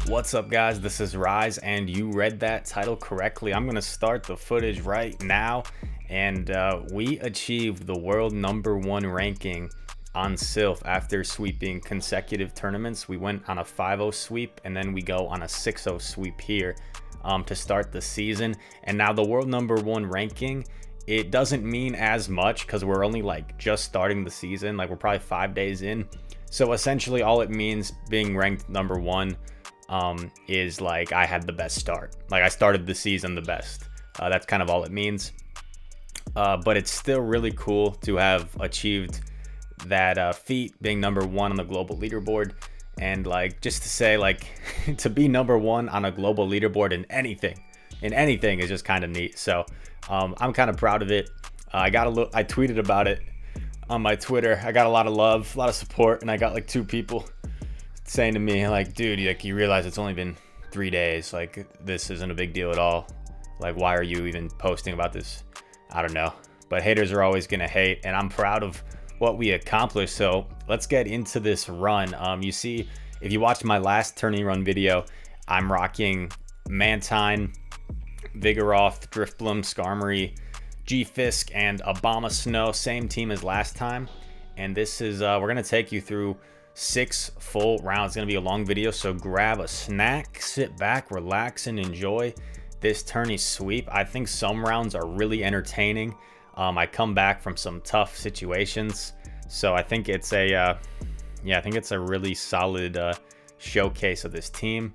What's up, guys? This is Rise, and you read that title correctly. I'm going to start the footage right now, and we achieved the world #1 ranking on Sylph after sweeping consecutive tournaments. We went on a 5-0 sweep, and then we go on a 6-0 sweep here to start the season. And now the world #1 ranking, it doesn't mean as much because we're only like just starting the season. Like, we're probably 5 days in. So essentially all it means being ranked #1 is like I had the best start. Like, I started the season the best. That's kind of all it means. But it's still really cool to have achieved that feat, being #1 on the global leaderboard. And like, just to say, like, to be #1 on a global leaderboard in anything is just kind of neat. So I'm kind of proud of it. I tweeted about it on my Twitter. I got a lot of love, a lot of support, and I got like 2 people saying to me, like, dude, like, you realize it's only been 3 days. Like, this isn't a big deal at all. Like, why are you even posting about this? I don't know. But haters are always gonna hate, and I'm proud of what we accomplished. So let's get into this run. You see, if you watched my last tourney run video, I'm rocking Mantine, Vigoroth, Drifblim, Skarmory, G-Fisk, and Abomasnow, same team as last time. And this is we're gonna take you through 6 full rounds. It's gonna be a long video, so grab a snack, sit back, relax, and enjoy this tourney sweep. I think some rounds are really entertaining. I come back from some tough situations, so I think it's a really solid showcase of this team.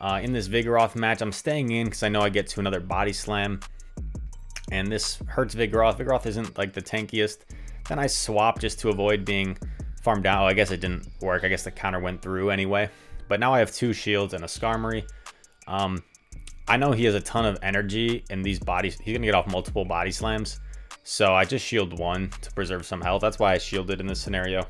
In this Vigoroth match, I'm staying in because I know I get to another body slam, and this hurts Vigoroth. Vigoroth isn't like the tankiest. Then I swap just to avoid being farmed out. Oh, I guess it didn't work. I guess the counter went through anyway. But now I have 2 shields and a Skarmory. I know he has a ton of energy in these bodies. He's gonna get off multiple body slams. So I just shield 1 to preserve some health. That's why I shielded in this scenario.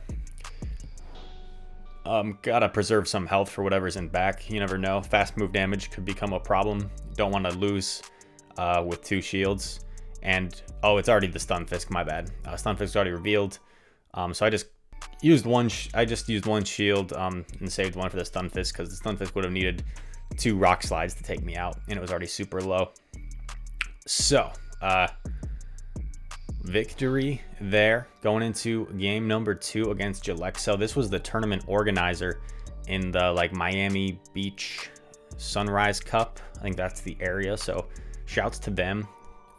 Gotta preserve some health for whatever's in back. You never know. Fast move damage could become a problem. Don't want to lose with 2 shields. And oh, it's already the Stunfisk. My bad. Stunfisk's already revealed. So I just used one. I just used 1 shield and saved 1 for the Stunfisk, because the Stunfisk would have needed 2 rock slides to take me out, and it was already super low. So victory there, going into game number 2 against Jalexo. This was the tournament organizer in the like Miami Beach Sunrise Cup. I think that's the area. So shouts to them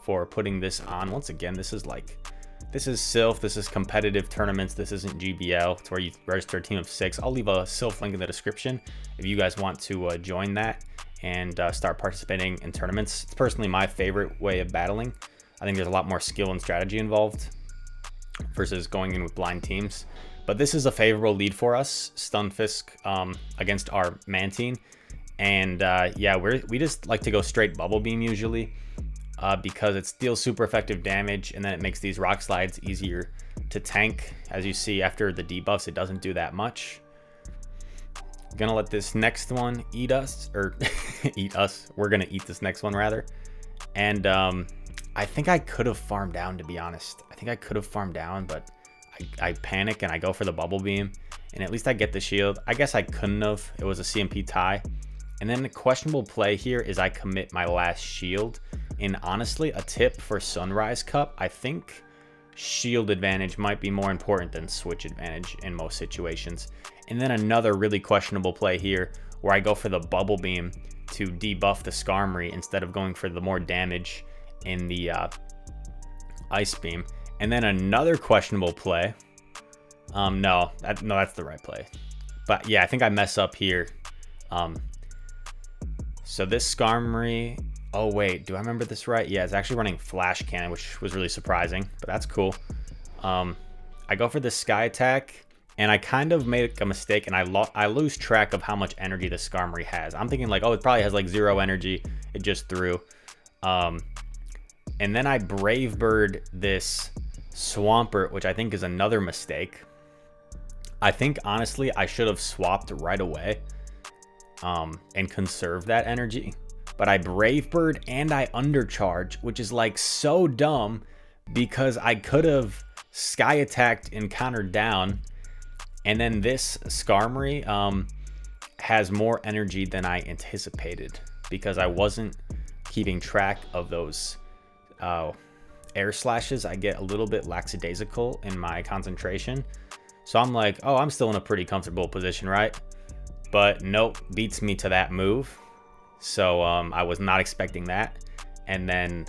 for putting this on. Once again, this is Sylph. This is competitive tournaments. This isn't GBL. It's where you register a team of 6. I'll leave a Sylph link in the description if you guys want to join that and start participating in tournaments. It's personally my favorite way of battling. I think there's a lot more skill and strategy involved versus going in with blind teams. But this is a favorable lead for us, Stunfisk against our Mantine. And yeah, we just like to go straight Bubble Beam usually because it deals super effective damage, and then it makes these rock slides easier to tank. As you see, after the debuffs, it doesn't do that much. Gonna let this next one eat us, or eat us. We're gonna eat this next one rather. And I think I could have farmed down, to be honest. I think I could have farmed down, but I panic and I go for the Bubble Beam, and at least I get the shield. I guess I couldn't have. It was a CMP tie. And then the questionable play here is I commit my last shield. And honestly, a tip for Sunrise Cup, I think shield advantage might be more important than switch advantage in most situations. And then another really questionable play here where I go for the Bubble Beam to debuff the Skarmory instead of going for the more damage in the Ice Beam. And then another questionable play. No, that's the right play. But yeah, I think I mess up here. So this Skarmory, oh wait, do I remember this right? Yeah, it's actually running Flash Cannon, which was really surprising, but that's cool. I go for the Sky Attack, and I kind of make a mistake, and I lose track of how much energy the Skarmory has. I'm thinking like, oh, it probably has like 0 energy. It just threw. And then I Brave Bird this Swampert, which I think is another mistake. I think, honestly, I should have swapped right away and conserved that energy. But I Brave Bird and I Undercharge, which is like so dumb because I could have Sky Attacked and countered down. And then this Skarmory, has more energy than I anticipated because I wasn't keeping track of those air slashes. I get a little bit lackadaisical in my concentration. So I'm like, oh, I'm still in a pretty comfortable position, right? But nope, beats me to that move. So I was not expecting that. And then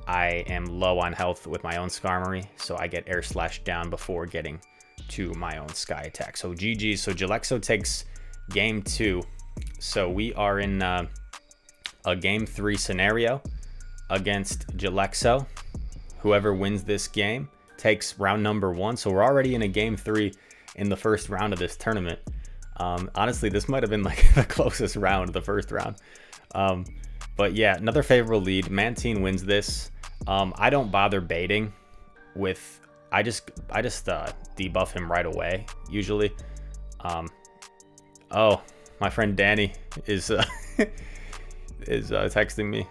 I am low on health with my own Skarmory, so I get air slash down before getting to my own Sky Attack. So GG. So Jalexo takes game 2. So we are in a game 3 scenario against Jalexo. Whoever wins this game takes round number 1. So we're already in a game 3 in the first round of this tournament. Honestly, this might have been like the closest round of the first round. But yeah, another favorable lead. Mantine wins this. I don't bother baiting with, I just debuff him right away usually. Oh, my friend Danny is texting me.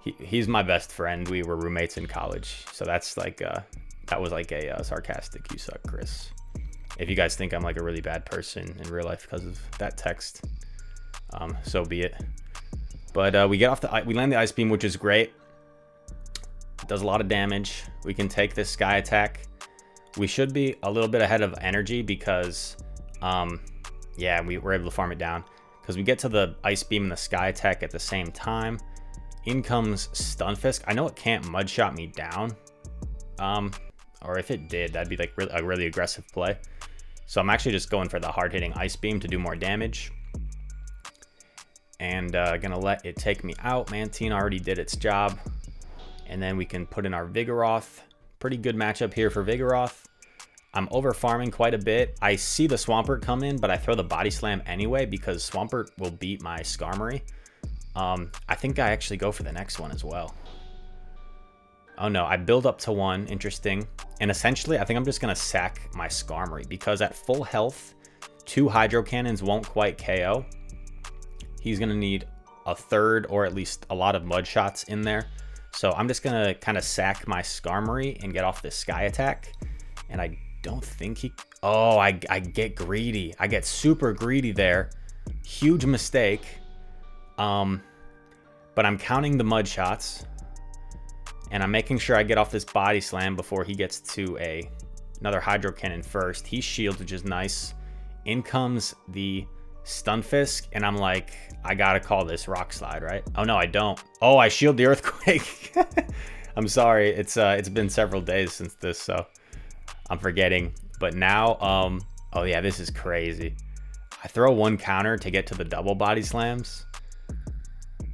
He's my best friend. We were roommates in college, so that's like that was like a sarcastic "you suck, Chris." If you guys think I'm like a really bad person in real life because of that text, so be it. But we land the Ice Beam, which is great. It does a lot of damage. We can take this Sky Attack. We should be a little bit ahead of energy because, yeah, we were able to farm it down. Because we get to the Ice Beam and the Sky Attack at the same time. In comes Stunfisk. I know it can't Mud Shot me down. Or if it did, that'd be like a really aggressive play. So I'm actually just going for the hard-hitting Ice Beam to do more damage. And gonna let it take me out. Mantine already did its job. And then we can put in our Vigoroth. Pretty good matchup here for Vigoroth. I'm over farming quite a bit. I see the Swampert come in, but I throw the Body Slam anyway because Swampert will beat my Skarmory. I think I actually go for the next one as well. Oh no, I build up to 1. Interesting. And essentially, I think I'm just gonna sack my Skarmory because at full health, 2 Hydro Cannons won't quite KO. He's gonna need a third or at least a lot of Mud Shots in there. So I'm just gonna kind of sack my Skarmory and get off this Sky Attack. And I don't think he... Oh, I get greedy. I get super greedy there. Huge mistake. But I'm counting the Mud Shots. And I'm making sure I get off this Body Slam before he gets to another Hydro Cannon first. He shields, which is nice. In comes the Stunfisk, and I'm like, I gotta call this Rock Slide, right? Oh no, I don't. Oh, I shield the Earthquake. I'm sorry. It's been several days since this, so I'm forgetting. But now, oh yeah, this is crazy. I throw 1 counter to get to the double Body Slams.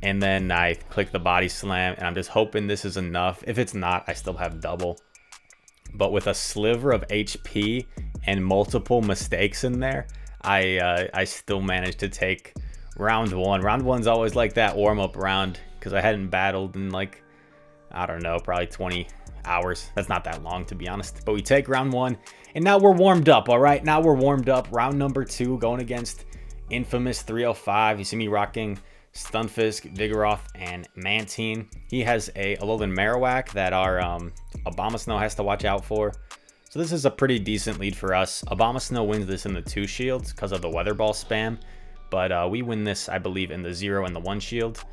And then I click the Body Slam, and I'm just hoping this is enough. If it's not, I still have double. But with a sliver of HP and multiple mistakes in there, I still managed to take round 1. Round 1's always like that warm-up round because I hadn't battled in like, I don't know, probably 20 hours. That's not that long, to be honest. But we take round 1, and now we're warmed up, all right? Now we're warmed up. Round number 2, going against Infamous 305. You see me rocking Stunfisk, Vigoroth, and Mantine. He has a Alolan Marowak that our Abomasnow has to watch out for. So this is a pretty decent lead for us. Abomasnow wins this in the 2 shields because of the Weather Ball spam. But we win this, I believe, in the 0 and the 1 shield.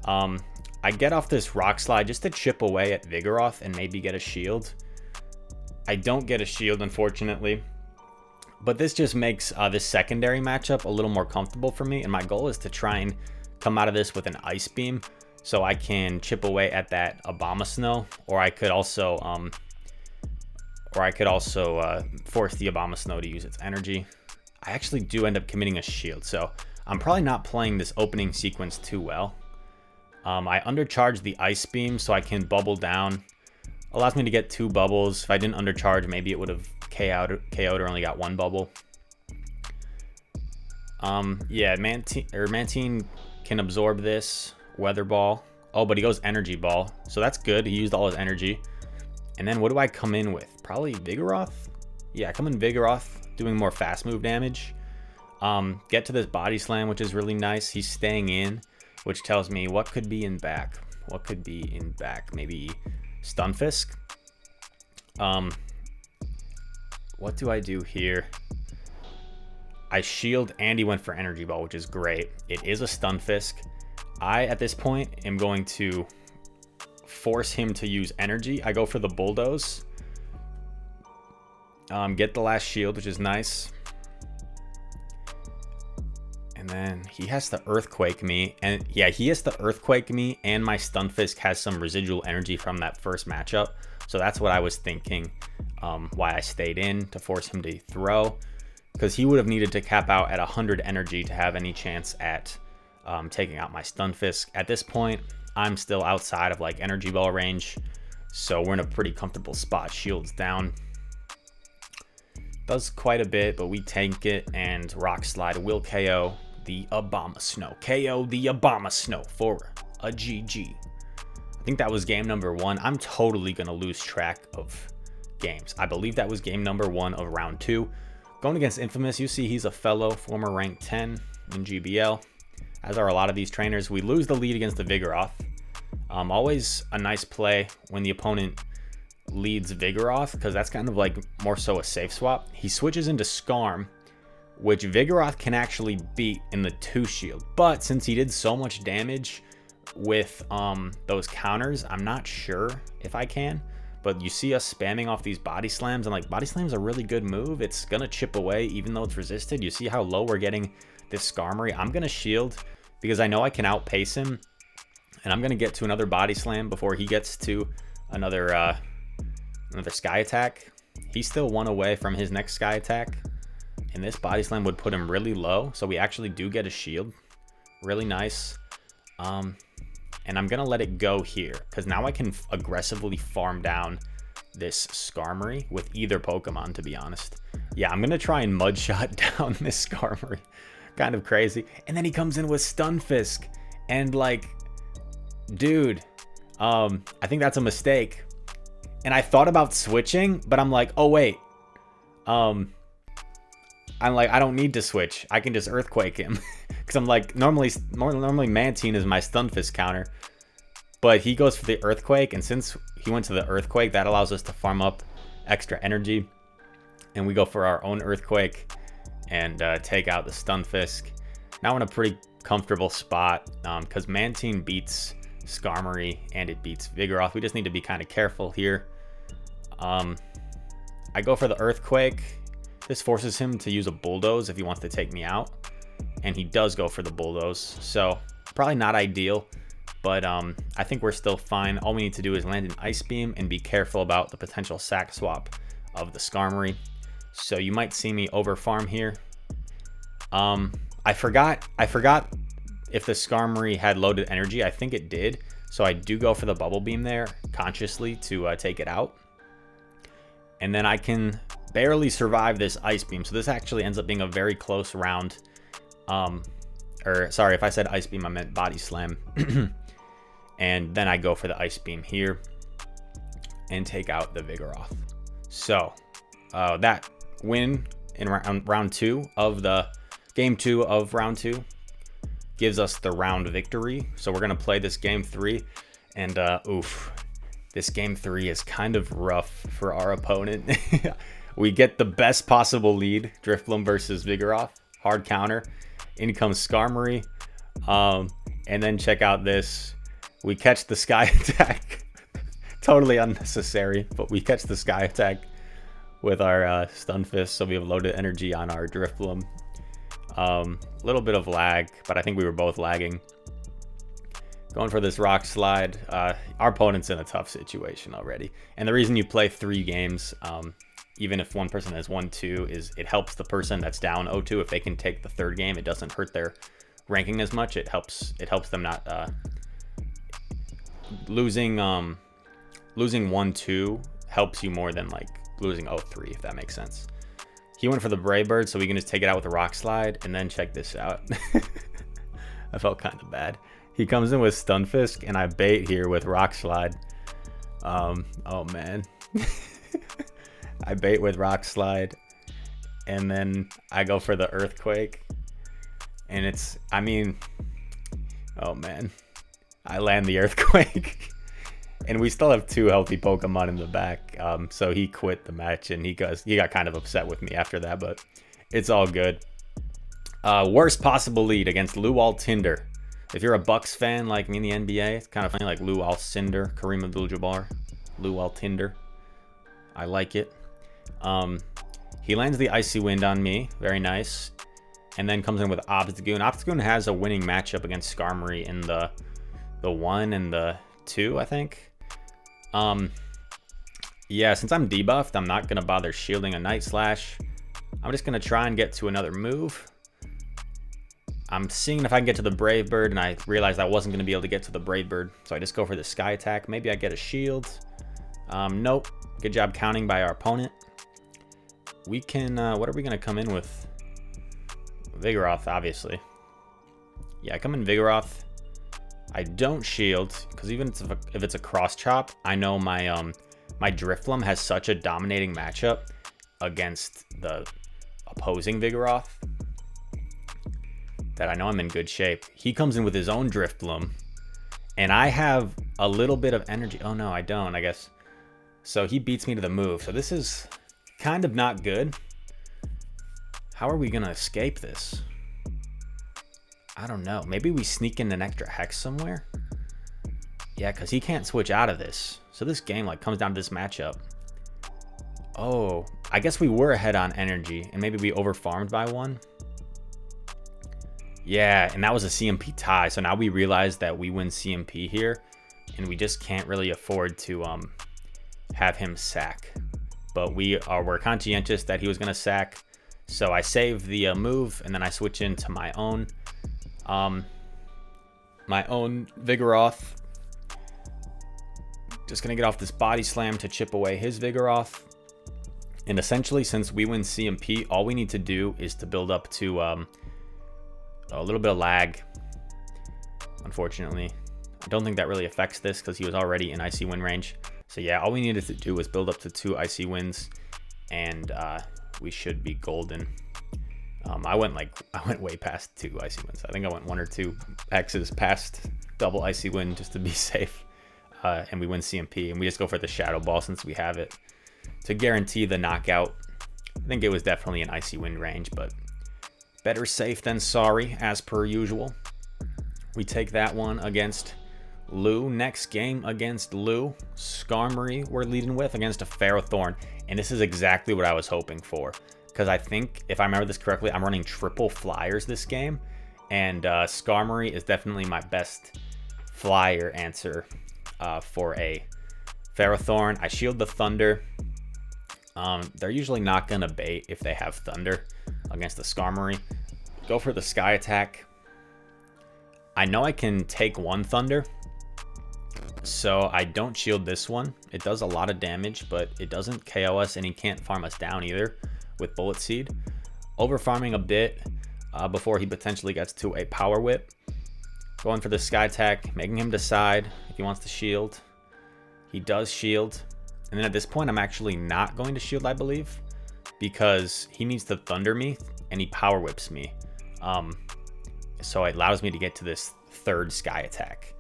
I get off this Rock Slide just to chip away at Vigoroth and maybe get a shield. I don't get a shield, unfortunately. But this just makes this secondary matchup a little more comfortable for me. And my goal is to try and come out of this with an Ice Beam so I can chip away at that Abomasnow. Or I could also force the Abomasnow to use its energy. I actually do end up committing a shield, so I'm probably not playing this opening sequence too well. I undercharge the Ice Beam so I can bubble down. Allows me to get 2 bubbles. If I didn't undercharge, maybe it would have KO'd or only got 1 bubble. Yeah, Mantine can absorb this Weather Ball. Oh, but he goes Energy Ball, so that's good. He used all his energy. And then what do I come in with? Probably Vigoroth? Yeah, come in Vigoroth, doing more fast move damage. Get to this Body Slam, which is really nice. He's staying in, which tells me what could be in back. What could be in back? Maybe Stunfisk? What do I do here? I shield and he went for Energy Ball, which is great. It is a Stunfisk. I, at this point, am going to force him to use Energy. I go for the Bulldoze. Get the last shield, which is nice. And then he has to Earthquake me. And yeah, he has to Earthquake me, and my Stunfisk has some residual energy from that first matchup. So that's what I was thinking, why I stayed in, to force him to throw. Because he would have needed to cap out at 100 energy to have any chance at taking out my Stunfisk. At this point, I'm still outside of like Energy Ball range, so we're in a pretty comfortable spot. Shield's down. Does quite a bit, but we tank it, and Rock Slide will KO the Abomasnow. KO the Abomasnow for a GG. I think that was game number 1. I'm totally going to lose track of games. I believe that was game number 1 of round 2. Going against Infamous, you see he's a fellow former rank 10 in GBL, as are a lot of these trainers. We lose the lead against the Vigoroth. Always a nice play when the opponent leads Vigoroth, because that's kind of like more so a safe swap. He switches into Skarm, which Vigoroth can actually beat in the 2 shield. But since he did so much damage with those counters, I'm not sure if I can. But you see us spamming off these body slams, and like body slams a really good move. It's gonna chip away even though it's resisted. You see how low we're getting this Skarmory. I'm gonna shield because I know I can outpace him, and I'm gonna get to another body slam before he gets to another sky attack. He's still 1 away from his next sky attack, and this body slam would put him really low. So we actually do get a shield. Really nice. And I'm going to let it go here, because now I can aggressively farm down this Skarmory with either Pokemon, to be honest. Yeah, I'm going to try and Mudshot down this Skarmory. Kind of crazy. And then he comes in with Stunfisk. And like, dude, I think that's a mistake. And I thought about switching, but I'm like, oh, wait. I'm like, I don't need to switch. I can just Earthquake him. Because I'm like, normally Mantine is my Stunfisk counter. But he goes for the Earthquake, and since he went to the Earthquake, that allows us to farm up extra energy. And we go for our own Earthquake and take out the Stunfisk. Now in a pretty comfortable spot, because Mantine beats Skarmory and it beats Vigoroth. We just need to be kind of careful here. I go for the Earthquake. This forces him to use a Bulldoze if he wants to take me out. And he does go for the Bulldoze. So probably not ideal, but I think we're still fine. All we need to do is land an Ice Beam and be careful about the potential sack swap of the Skarmory. So you might see me over farm here. I forgot if the Skarmory had loaded energy. I think it did. So I do go for the Bubble Beam there consciously to take it out. And then I can barely survive this Ice Beam. So this actually ends up being a very close round. Or sorry, if I said Ice Beam, I meant Body Slam. And then I go for the Ice Beam here and take out the Vigoroth. So that win in round 2 of the game 2 of round 2 gives us the round victory. So we're going to play this game 3, and oof, this game 3 is kind of rough for our opponent. We get the best possible lead, Drifloon versus Vigoroth, hard counter. In comes Skarmory, and then check out this. We catch the Sky Attack. Totally unnecessary, but we catch the Sky Attack with our Stunfisk, so we have loaded energy on our Drifloon. A little bit of lag, but I think we were both lagging. Going for this Rock Slide. Our opponent's in a tough situation already. And the reason you play 3 games, even if one person has 1-2, is it helps the person that's down 0-2. If they can take the 3rd game, it doesn't hurt their ranking as much. It helps them not losing 1-2 helps you more than like losing 0-3, if that makes sense. He went for the Brave Bird, so we can just take it out with a Rock Slide. And then check this out. I felt kind of bad. He comes in with Stunfisk, and I bait here with Rock Slide. Oh man. I bait with Rock Slide, and then I go for the Earthquake, and oh man, I land the Earthquake, and we still have 2 healthy Pokemon in the back, so he quit the match, and he got kind of upset with me after that, but it's all good. Worst possible lead against Lou Alcindor. If you're a Bucks fan like me in the NBA, it's kind of funny, like Lou Alcindor, Kareem Abdul-Jabbar, Lou Alcindor. I like it. He lands the Icy Wind on me. Very nice. And then comes in with Obstagoon. Obstagoon has a winning matchup against Skarmory in the 1 and the 2, I think. Yeah, since I'm debuffed, I'm not going to bother shielding a Night Slash. I'm just going to try and get to another move. I'm seeing if I can get to the Brave Bird, and I realized I wasn't going to be able to get to the Brave Bird, so I just go for the Sky Attack. Maybe I get a shield. Nope. Good job counting by our opponent. We can, what are we going to come in with? Vigoroth, obviously. Yeah, I come in Vigoroth. I don't shield, because even if it's a cross chop, I know my my Drifloon has such a dominating matchup against the opposing Vigoroth that I know I'm in good shape. He comes in with his own Drifloon, and I have a little bit of energy. Oh no, I don't, I guess. So he beats me to the move. So this is kind of not good. How are we gonna escape this? I don't know. Maybe we sneak in an extra Hex somewhere? Yeah, because he can't switch out of this. So this game like comes down to this matchup. Oh, I guess we were ahead on energy, and maybe we overfarmed by 1. Yeah, and that was a CMP tie. So now we realize that we win CMP here, and we just can't really afford to have him sack. But we're conscientious that he was gonna sack. So I save the move, and then I switch into my own Vigoroth. Just gonna get off this Body Slam to chip away his Vigoroth. And essentially, since we win CMP, all we need to do is to build up to a little bit of lag. Unfortunately, I don't think that really affects this because he was already in Icy Wind range. So yeah, all we needed to do was build up to 2 Icy Winds, and we should be golden. I went way past 2 Icy Winds. I think I went 1 or 2 X's past double Icy Wind just to be safe. And we win CMP, and we just go for the Shadow Ball since we have it to guarantee the knockout. I think it was definitely an Icy Wind range, but better safe than sorry, as per usual. We take that one against Lou. Next game against Lou, Skarmory we're leading with against a Ferrothorn, and this is exactly what I was hoping for, because I think, if I remember this correctly, I'm running triple flyers this game, and Skarmory is definitely my best flyer answer for a Ferrothorn. I shield the Thunder. They're usually not going to bait if they have Thunder against the Skarmory. Go for the Sky Attack. I know I can take 1 Thunder, so I don't shield this one. It does a lot of damage, but it doesn't KO us, and he can't farm us down either with Bullet Seed. Over farming a bit before he potentially gets to a Power Whip. Going for the Sky Attack, making him decide if he wants to shield. He does shield. And then at this point, I'm actually not going to shield, I believe, because he needs to Thunder me, and he Power Whips me. So it allows me to get to this 3rd Sky Attack.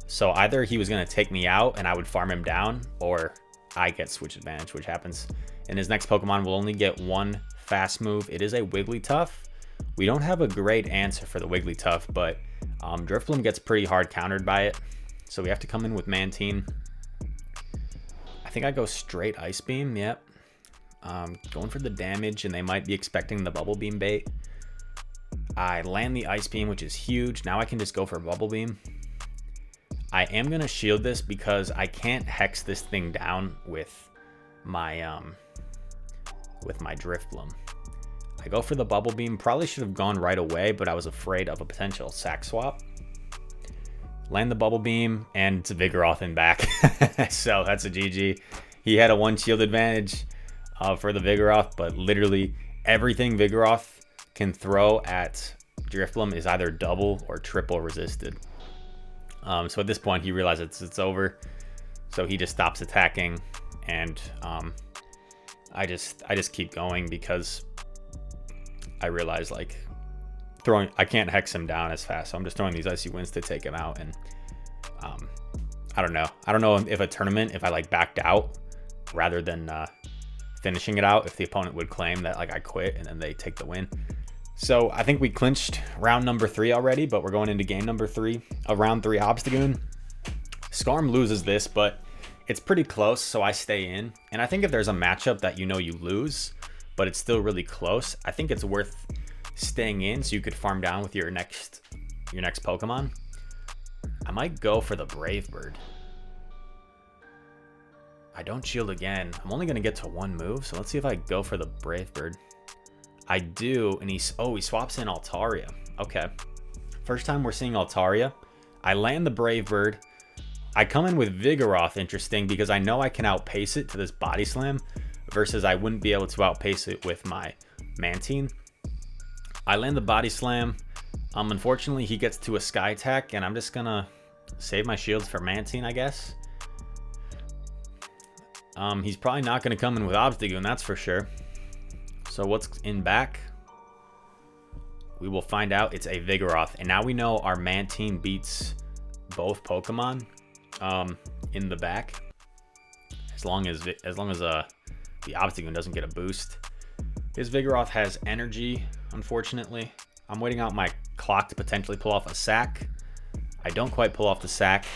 So either he was going to take me out and I would farm him down, or I get switch advantage, which happens. And his next Pokemon will only get 1 fast move. It is a Wigglytuff. We don't have a great answer for the Wigglytuff, but Drifloon gets pretty hard countered by it. So we have to come in with Mantine. I think I go straight Ice Beam, yep. Going for the damage, and they might be expecting the Bubble Beam bait. I land the Ice Beam, which is huge. Now I can just go for Bubble Beam. I am going to shield this because I can't Hex this thing down with my Drifloon. I go for the Bubble Beam. Probably should have gone right away, but I was afraid of a potential sack swap. Land the Bubble Beam, and it's a Vigoroth in back. So that's a GG. He had a 1 shield advantage for the Vigoroth, but literally everything Vigoroth can throw at Drifloon is either double or triple resisted. So at this point, he realizes it's over. So he just stops attacking, and I just keep going because I realize like I can't Hex him down as fast. So I'm just throwing these Icy Winds to take him out. And I don't know if a tournament, if I like backed out rather than finishing it out, if the opponent would claim that like I quit and then they take the win. So I think we clinched round number 3 already, but we're going into game number 3 of round 3 Obstagoon. Skarm loses this, but it's pretty close, so I stay in. And I think if there's a matchup that you know you lose, but it's still really close, I think it's worth staying in so you could farm down with your next Pokemon. I might go for the Brave Bird. I don't shield again. I'm only going to get to 1 move, so let's see if I go for the Brave Bird. I do, and he swaps in Altaria. Okay. First time we're seeing Altaria. I land the Brave Bird. I come in with Vigoroth, interesting, because I know I can outpace it to this Body Slam, versus I wouldn't be able to outpace it with my Mantine. I land the Body Slam. Unfortunately, he gets to a Sky Attack, and I'm just going to save my shields for Mantine, I guess. He's probably not going to come in with Obstagoon, that's for sure. So what's in back? We will find out. It's a Vigoroth. And now we know our Mantine beats both Pokemon in the back. As long as the Obstagoon doesn't get a boost. His Vigoroth has energy, unfortunately. I'm waiting out my clock to potentially pull off a sack. I don't quite pull off the sack,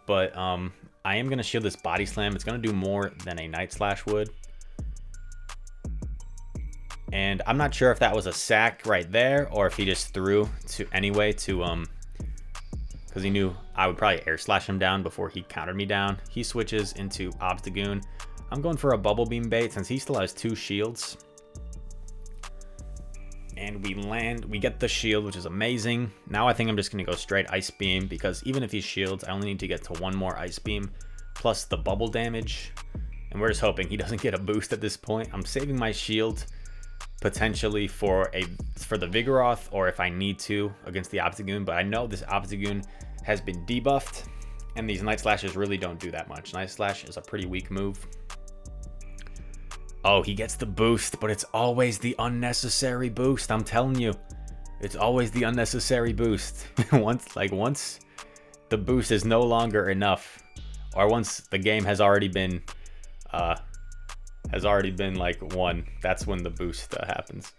but I am going to shield this Body Slam. It's going to do more than a Night Slash would. And I'm not sure if that was a sack right there or if he just threw anyway because he knew I would probably Air Slash him down before he countered me down. He switches into Obstagoon. I'm going for a Bubble Beam bait since he still has 2 shields. And we get the shield, which is amazing. Now I think I'm just going to go straight Ice Beam because even if he shields, I only need to get to 1 more Ice Beam plus the bubble damage. And we're just hoping he doesn't get a boost at this point. I'm saving my shield potentially for the Vigoroth or if I need to against the Obstagoon, but I know this Obstagoon has been debuffed and these Night Slashes really don't do that much. Night Slash is a pretty weak move. Oh, he gets the boost, but it's always the unnecessary boost. I'm telling you, it's always the unnecessary boost. once the boost is no longer enough, or once the game has already been like won, that's when the boost happens.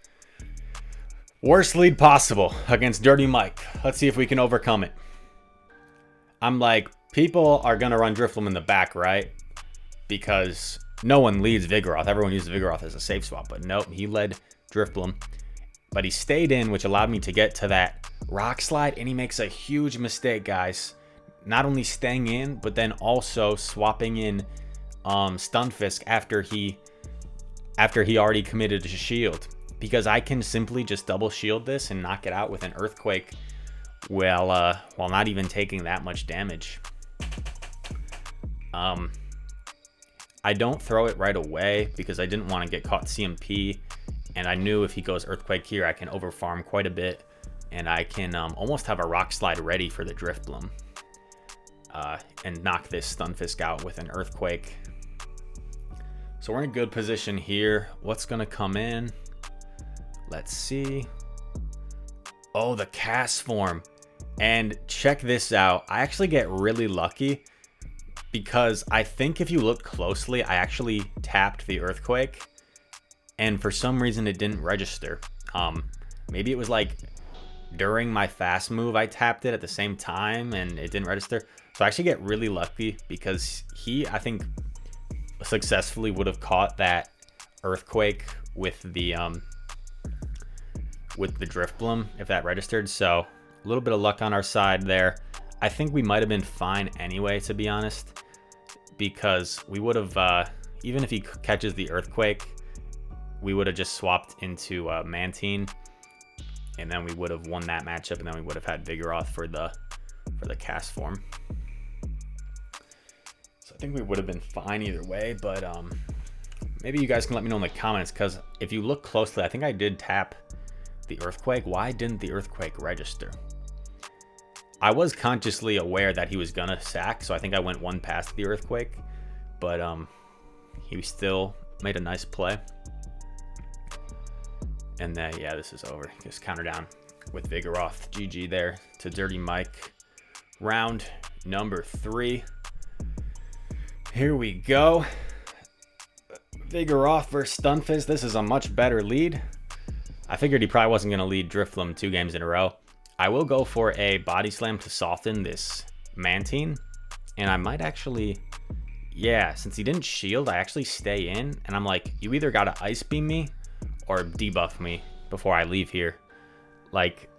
Worst lead possible against Dirty Mike. Let's see if we can overcome it. I'm like, people are gonna run Drifloon in the back, right? Because no one leads Vigoroth. Everyone uses Vigoroth as a safe swap, but nope, he led Drifloon. But he stayed in, which allowed me to get to that Rock Slide, and he makes a huge mistake, guys. Not only staying in, but then also swapping in Stunfisk after he already committed a shield. Because I can simply just double shield this and knock it out with an Earthquake while not even taking that much damage. I don't throw it right away because I didn't want to get caught CMP, and I knew if he goes Earthquake here, I can overfarm quite a bit, and I can almost have a Rock Slide ready for the Drifloon, and knock this Stunfisk out with an Earthquake. So we're in a good position here. What's going to come in? Let's see. Oh, the Cast Form. And check this out. I actually get really lucky because I think if you look closely, I actually tapped the Earthquake, and for some reason it didn't register. Maybe it was like during my fast move I tapped it at the same time and it didn't register. So I actually get really lucky because he, I think, successfully would have caught that Earthquake with the Drifloon if that registered. So a little bit of luck on our side there. I think we might have been fine anyway, to be honest, because we would have, even if he catches the Earthquake, we would have just swapped into Mantine, and then we would have won that matchup, and then we would have had Vigoroth for the Cast Form. So I think we would have been fine either way, but maybe you guys can let me know in the comments, because if you look closely, I think I did tap the Earthquake. Why didn't the Earthquake register? I was consciously aware that he was gonna sack, so I think I went 1 past the Earthquake, but he still made a nice play. And then, yeah, this is over. Just counter down with Vigoroth. GG there to Dirty Mike. Round number 3. Here we go. Vigoroth versus Stunfisk. This is a much better lead. I figured he probably wasn't going to lead Drifloon 2 games in a row. I will go for a body slam to soften this Mantine. And I might actually... Yeah, since he didn't shield, I actually stay in. And I'm like, you either got to Ice Beam me or debuff me before I leave here. Like...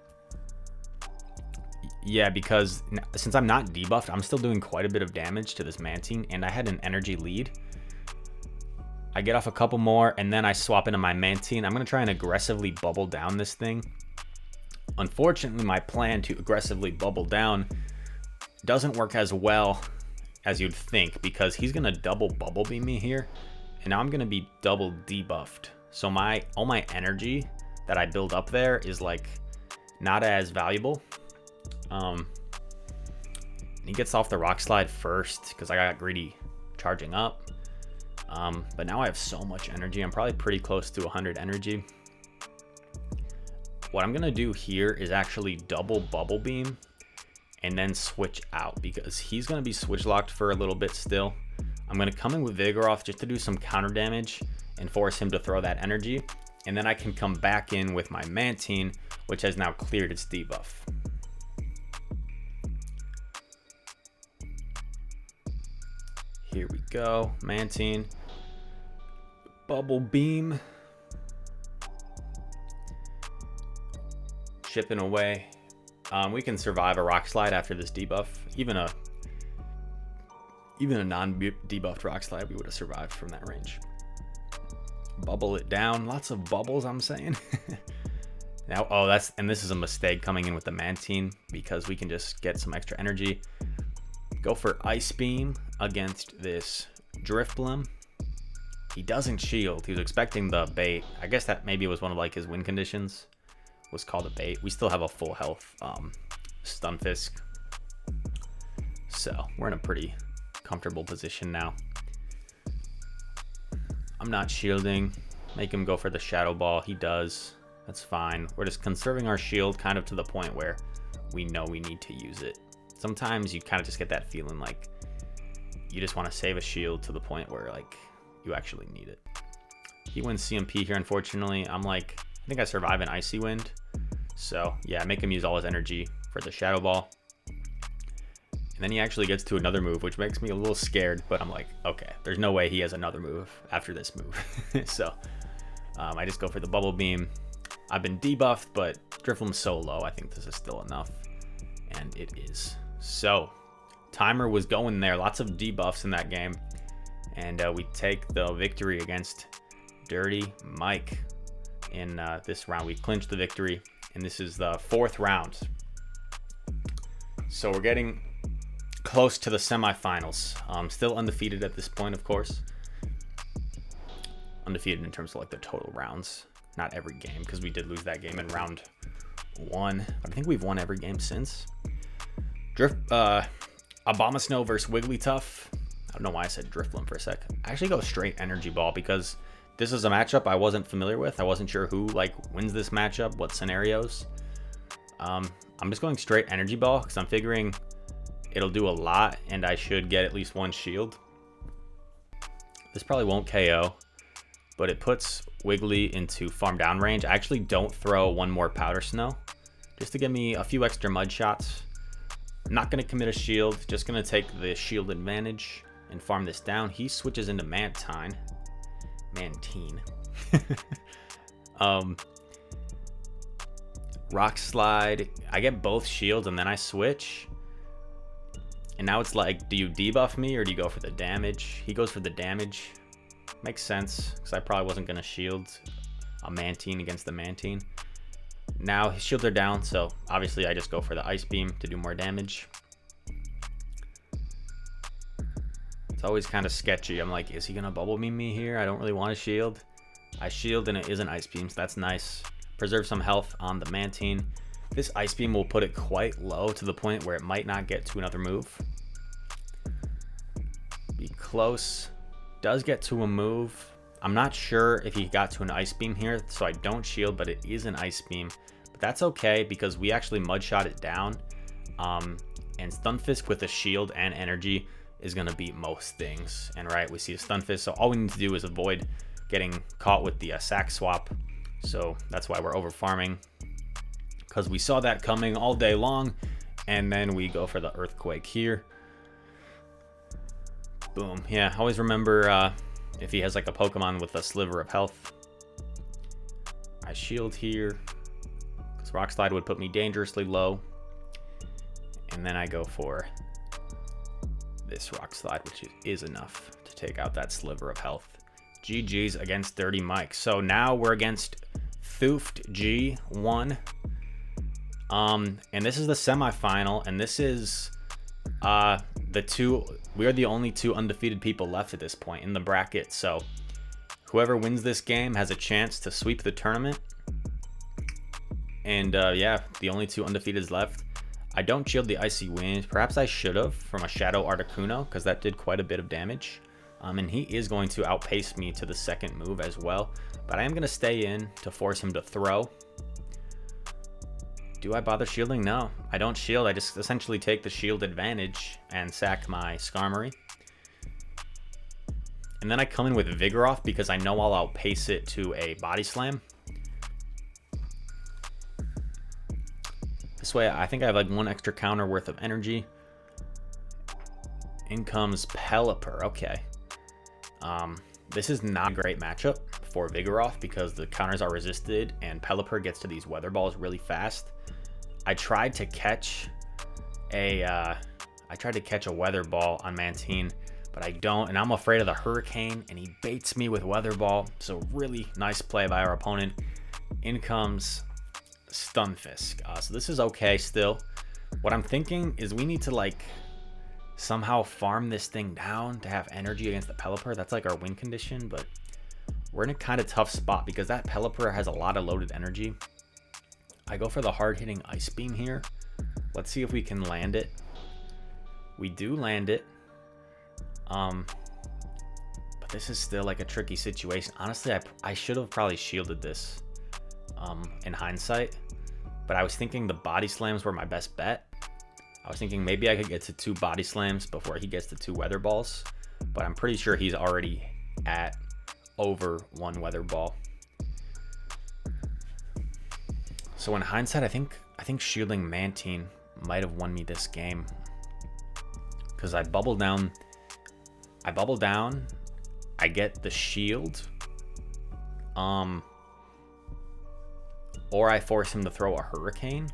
Yeah, because since I'm not debuffed, I'm still doing quite a bit of damage to this Mantine, and I had an energy lead. I get off a couple more, and then I swap into my Mantine. I'm going to try and aggressively bubble down this thing. Unfortunately, my plan to aggressively bubble down doesn't work as well as you'd think, because he's going to double bubble beam me here, and now I'm going to be double debuffed. So all my energy that I build up there is like not as valuable. He gets off the rock slide first because I got greedy charging up. But now I have so much energy. I'm probably pretty close to 100 energy. What I'm going to do here is actually double bubble beam and then switch out because he's going to be switch locked for a little bit still. I'm going to come in with Vigoroth just to do some counter damage and force him to throw that energy. And then I can come back in with my Mantine, which has now cleared its debuff. Here we go, Mantine, bubble beam, chipping away. We can survive a rock slide after this debuff. Even a non-debuffed rock slide, we would have survived from that range. Bubble it down, lots of bubbles. I'm saying. Now, and this is a mistake coming in with the Mantine because we can just get some extra energy. Go for Ice Beam against this Drifloon. He doesn't shield. He was expecting the bait. I guess that maybe was one of like his win conditions. Was called a bait. We still have a full health Stunfisk. So we're in a pretty comfortable position now. I'm not shielding. Make him go for the Shadow Ball. He does. That's fine. We're just conserving our shield kind of to the point where we know we need to use it. Sometimes you kind of just get that feeling like you just want to save a shield to the point where like you actually need it. He wins CMP here, unfortunately. I'm like, I think I survive an Icy Wind. So yeah, make him use all his energy for the Shadow Ball. And then he actually gets to another move, which makes me a little scared, but I'm like, okay, there's no way he has another move after this move. So I just go for the Bubble Beam. I've been debuffed, but Drifloon's so low, I think this is still enough. And it is. So, timer was going there. Lots of debuffs in that game. And we take the victory against Dirty Mike in this round. We clinched the victory, and this is the 4th round. So we're getting close to the semifinals. Still undefeated at this point, of course. Undefeated in terms of like the total rounds. Not every game, because we did lose that game in round 1. But I think we've won every game since. Abomasnow versus Wigglytuff. I don't know why I said Drifloon for a sec. I actually go straight Energy Ball because this is a matchup I wasn't familiar with. I wasn't sure who like wins this matchup, what scenarios. I'm just going straight Energy Ball because I'm figuring it'll do a lot and I should get at least one shield. This probably won't KO, but it puts Wiggly into farm down range. I actually don't throw one more Powder Snow just to give me a few extra mud shots. I'm not going to commit a shield, just going to take the shield advantage and farm this down. He switches into Mantine. Rock Slide. I get both shields and then I switch. And now it's like, do you debuff me or do you go for the damage? He goes for the damage. Makes sense, because I probably wasn't going to shield a Mantine against the Mantine. Now his shields are down, so obviously I just go for the Ice Beam to do more damage. It's always kind of sketchy. I'm like, is he going to bubble beam me here? I don't really want to shield. I shield and it is an Ice Beam, so that's nice. Preserve some health on the Mantine. This Ice Beam will put it quite low to the point where it might not get to another move. Be close. Does get to a move. I'm not sure if he got to an Ice Beam here, so I don't shield, but it is an Ice Beam. But that's okay because we actually mudshot it down. And Stunfisk with a shield and energy is going to beat most things. And right, we see a Stunfisk, so all we need to do is avoid getting caught with the sack swap. So that's why we're over farming, because we saw that coming all day long. And then we go for the Earthquake here. Boom. Yeah, always remember if he has like a Pokemon with a sliver of health. I shield here, because Rock Slide would put me dangerously low. And then I go for this Rock Slide, which is enough to take out that sliver of health. GG's against Dirty Mike. So now we're against Thoofed G1. And this is the semifinal, and this is we are the only 2 undefeated people left at this point in the bracket. So whoever wins this game has a chance to sweep the tournament. And yeah, the only 2 undefeateds left. I don't shield the Icy Wind. Perhaps I should have from a Shadow Articuno, because that did quite a bit of damage. And he is going to outpace me to the second move as well. But I am going to stay in to force him to throw. Do I bother shielding? No, I don't shield. I just essentially take the shield advantage and sack my Skarmory. And then I come in with Vigoroth because I know I'll outpace it to a Body Slam. This way, I think I have like 1 extra counter worth of energy. In comes Pelipper. Okay. This is not a great matchup for Vigoroth because the counters are resisted and Pelipper gets to these Weather Balls really fast. I tried to catch a Weather Ball on Mantine, but I don't, and I'm afraid of the Hurricane, and he baits me with Weather Ball. So really nice play by our opponent. In comes Stunfisk. So this is okay still. What I'm thinking is we need to like somehow farm this thing down to have energy against the Pelipper. That's like our win condition, but we're in a kind of tough spot because that Pelipper has a lot of loaded energy. I go for the hard-hitting Ice Beam here. Let's see if we can land it. We do land it. But this is still like a tricky situation. Honestly, I should have probably shielded this in hindsight. But I was thinking the Body Slams were my best bet. I was thinking maybe I could get to 2 Body Slams before he gets to 2 Weather Balls. But I'm pretty sure he's already at over 1 Weather Ball. So in hindsight, I think shielding Mantine might have won me this game. Because I bubble down, I get the shield. Or I force him to throw a Hurricane.